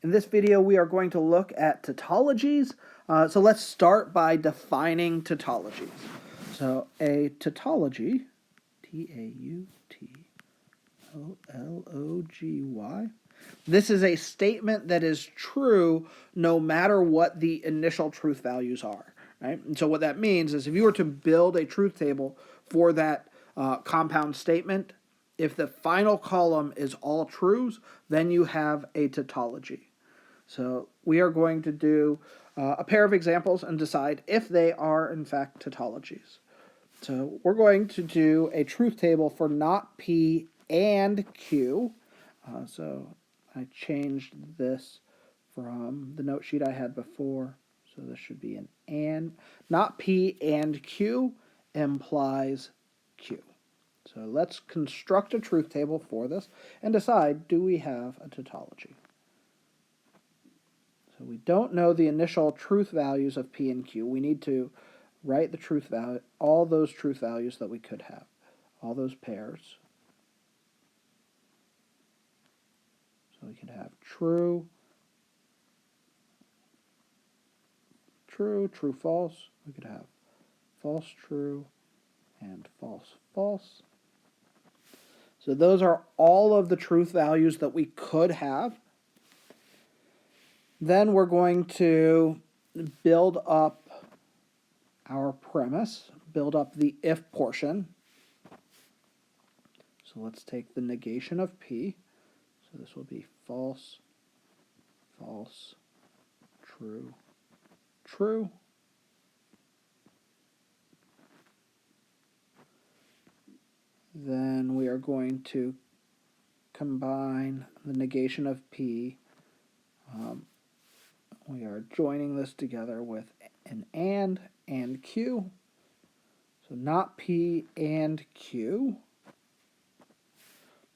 In this video, we are going to look at tautologies. So let's start by defining tautologies. So a tautology, T-A-U-T-O-L-O-G-Y. This is a statement that is true no matter what the initial truth values are. Right? And so what that means is if you were to build a truth table for that compound statement, if the final column is all truths, then you have a tautology. So we are going to do a pair of examples and decide if they are in fact tautologies. So we're going to do a truth table for not P and Q. So I changed this from the note sheet I had before. So this should be an and. Not P and Q implies Q. So let's construct a truth table for this and decide, do we have a tautology? So we don't know the initial truth values of P and Q. We need to write the truth value, all those truth values that we could have, all those pairs. So we could have true, true, true, false. We could have false, true, and false, false. So those are all of the truth values that we could have. Then we're going to build up our premise, build up the if portion. So let's take the negation of P. So this will be false, false, true, true. Then we are going to combine the negation of P. We are joining this together with an and Q. So not P and Q.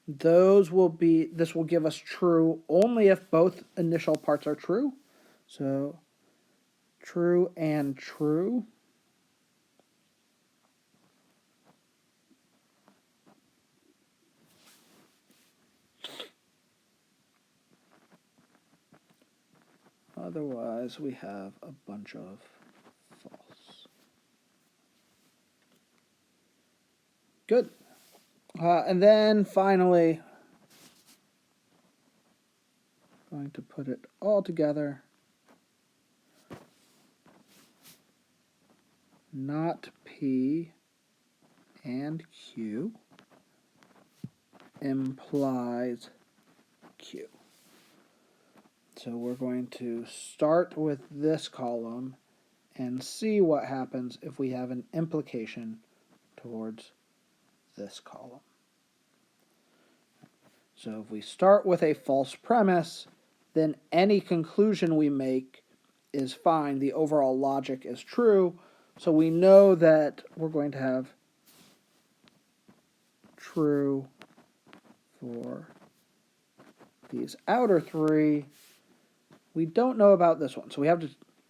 This will give us true only if both initial parts are true. So true and true. Otherwise, we have a bunch of false. Good. And then finally, going to put it all together. Not P and Q implies Q. So we're going to start with this column and see what happens if we have an implication towards this column. So if we start with a false premise, then any conclusion we make is fine. The overall logic is true. So we know that we're going to have true for these outer three. We don't know about this one, so we have to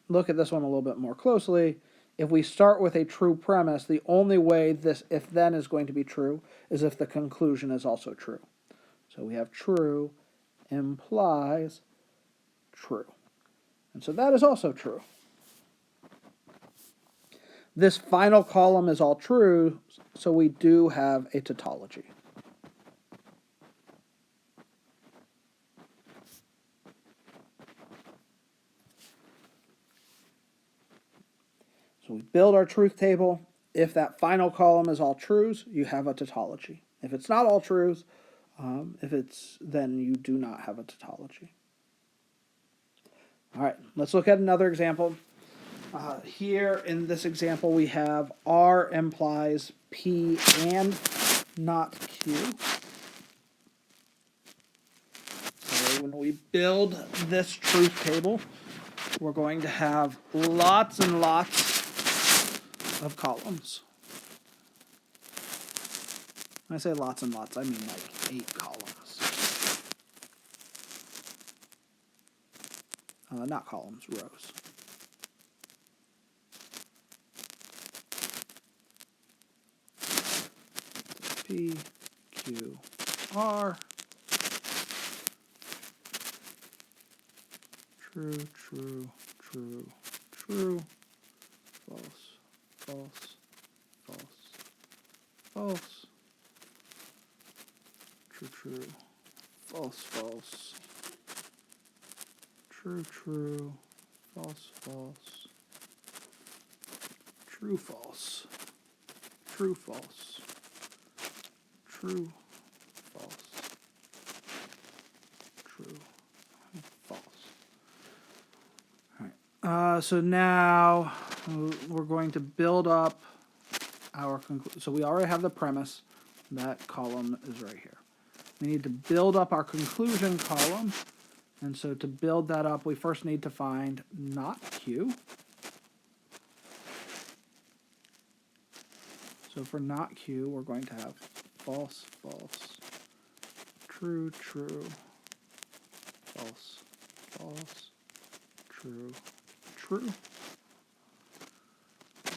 look at this one a little bit more closely. If we start with a true premise, the only way this if-then is going to be true is if the conclusion is also true. So we have true implies true. And so that is also true. This final column is all true, so we do have a tautology. So we build our truth table. If that final column is all truths, you have a tautology. If it's not all truths, then you do not have a tautology. All right, let's look at another example. Here in this example, we have R implies P and not Q. So when we build this truth table, we're going to have lots and lots of columns. When I say lots and lots, I mean like 8 columns. Not columns, rows. P, Q, R. true, true, true, true, false, false, false, false, true, true, false, false, true, true, false, false, true, false, true, false, true, false, true, false. All right. So now we're going to build up our conclusion. So we already have the premise. That column is right here. We need to build up our conclusion column. And so to build that up, we first need to find not Q. So for not Q, we're going to have false, false, true, true, false, false, true, true.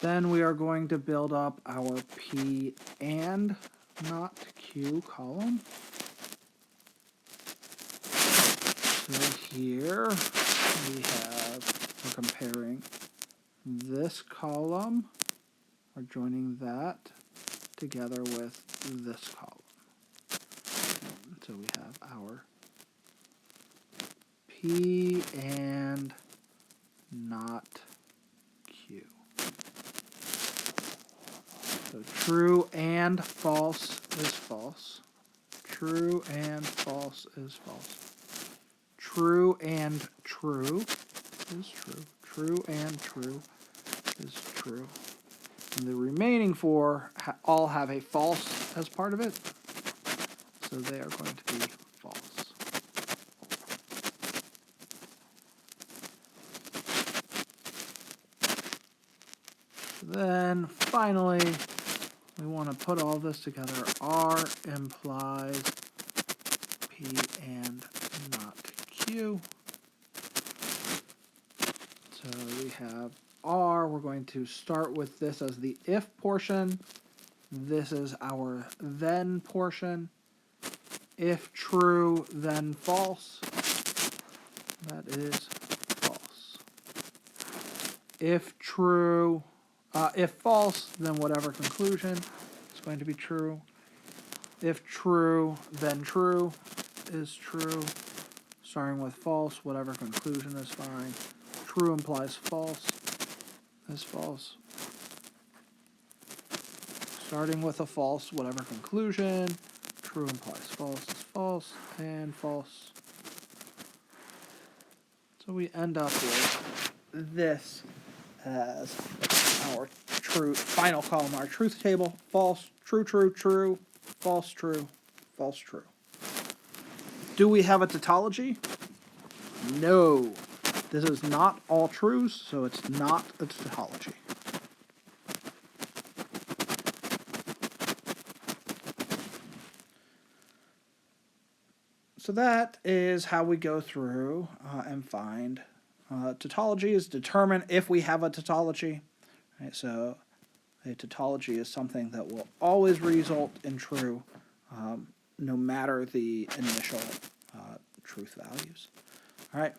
Then we are going to build up our P and not Q column. So here we're comparing this column. We're joining that together with this column. So we have our P and not Q. So true and false is false. True and false is false. True and true is true. True and true is true. And the remaining four all have a false as part of it, so they are going to be false. Then finally, we want to put all this together. R implies P and not Q. So we have R. We're going to start with this as the if portion. This is our then portion. If true, then false. That is false. If true, if false, then whatever conclusion is going to be true. If true, then true is true. Starting with false, whatever conclusion is fine. True implies false is false. Starting with a false, whatever conclusion. True implies false is false, and false. So we end up with this as our final column, our truth table. False, true, true, true, false, true, false, true. Do we have a tautology? No. This is not all truths, so it's not a tautology. So that is how we go through and find tautologies, determine if we have a tautology. Right, so a tautology is something that will always result in true, no matter the initial truth values. All right.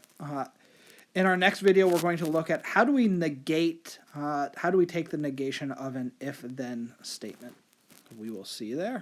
In our next video, we're going to look at how do we negate, how do we take the negation of an if-then statement. We will see you there.